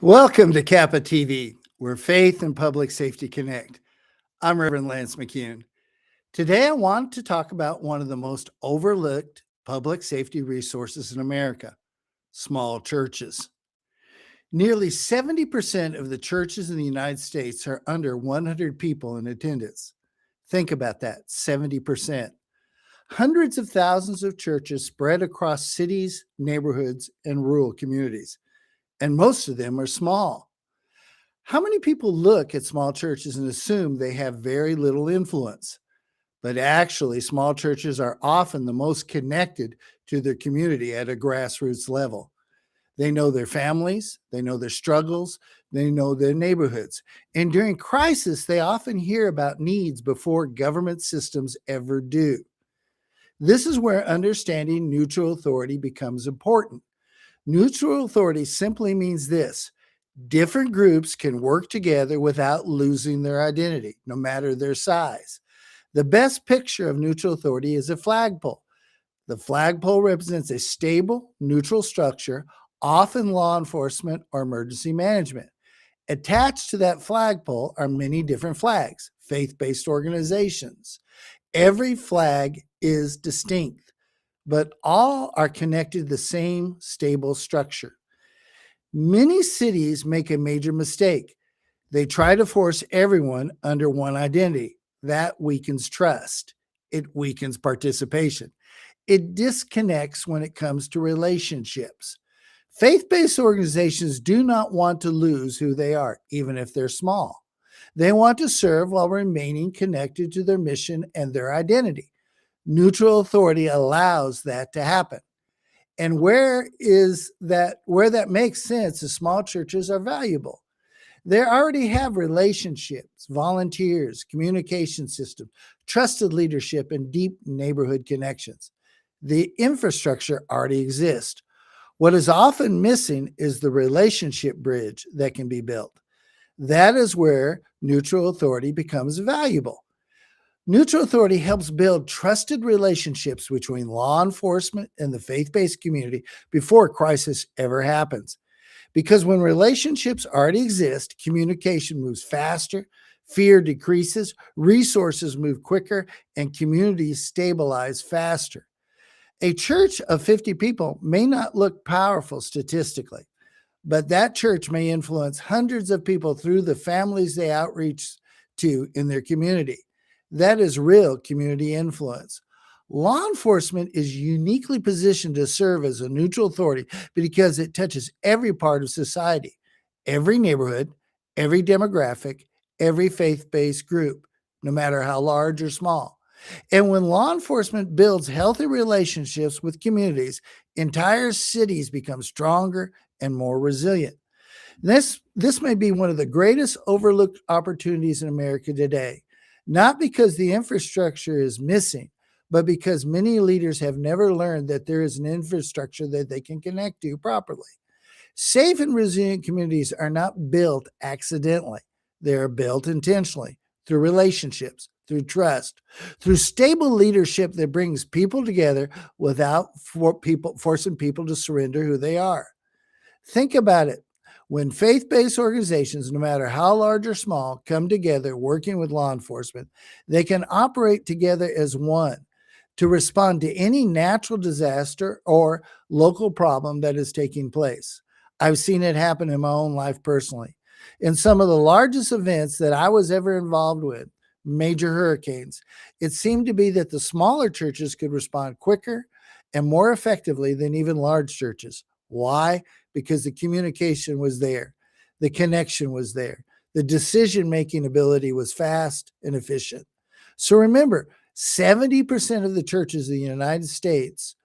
Welcome to Kappa TV, where faith and public safety connect. I'm Reverend Lance McCune. Today, I want to talk about one of the most overlooked public safety resources in America, small churches. Nearly 70% of the churches in the United States are under 100 people in attendance. Think about that, 70%. Hundreds of thousands of churches spread across cities, neighborhoods, and rural communities, and most of them are small. How many people look at small churches and assume they have very little influence? But actually, small churches are often the most connected to their community at a grassroots level. They know their families, they know their struggles, they know their neighborhoods. And during crisis, they often hear about needs before government systems ever do. This is where understanding neutral authority becomes important. Neutral authority simply means this: different groups can work together without losing their identity, no matter their size. The best picture of neutral authority is a flagpole. The flagpole represents a stable, neutral structure, often law enforcement or emergency management. Attached to that flagpole are many different flags, faith-based organizations. Every flag is distinct, but all are connected to the same stable structure. Many cities make a major mistake. They try to force everyone under one identity. That weakens trust. It weakens participation. It disconnects when it comes to relationships. Faith-based organizations do not want to lose who they are, even if they're small. They want to serve while remaining connected to their mission and their identity. Neutral authority allows that to happen. And where that makes sense is small churches are valuable. They already have relationships, volunteers, communication systems, trusted leadership, and deep neighborhood connections. The infrastructure already exists. What is often missing is the relationship bridge that can be built. That is where neutral authority becomes valuable. Neutral authority helps build trusted relationships between law enforcement and the faith-based community before crisis ever happens. Because when relationships already exist, communication moves faster, fear decreases, resources move quicker, and communities stabilize faster. A church of 50 people may not look powerful statistically, but that church may influence hundreds of people through the families they outreach to in their community. That is real community influence. Law enforcement is uniquely positioned to serve as a neutral authority because it touches every part of society, every neighborhood, every demographic, every faith-based group, no matter how large or small. And when law enforcement builds healthy relationships with communities, entire cities become stronger and more resilient. This may be one of the greatest overlooked opportunities in America today, not because the infrastructure is missing, but because many leaders have never learned that there is an infrastructure that they can connect to properly. Safe and resilient communities are not built accidentally. They are built intentionally through relationships, through trust, through stable leadership that brings people together without forcing people to surrender who they are. Think about it. When faith-based organizations, no matter how large or small, come together working with law enforcement, they can operate together as one to respond to any natural disaster or local problem that is taking place. I've seen it happen in my own life personally. In some of the largest events that I was ever involved with, major hurricanes, it seemed to be that the smaller churches could respond quicker and more effectively than even large churches. Why? Because the communication was there. The connection was there. The decision-making ability was fast and efficient. So remember, 70% of the churches in the United States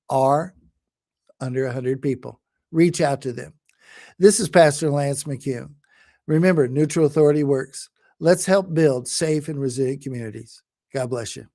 are under 100 people. Reach out to them. This is Pastor Lance McCune. Remember, neutral authority works. Let's help build safe and resilient communities. God bless you.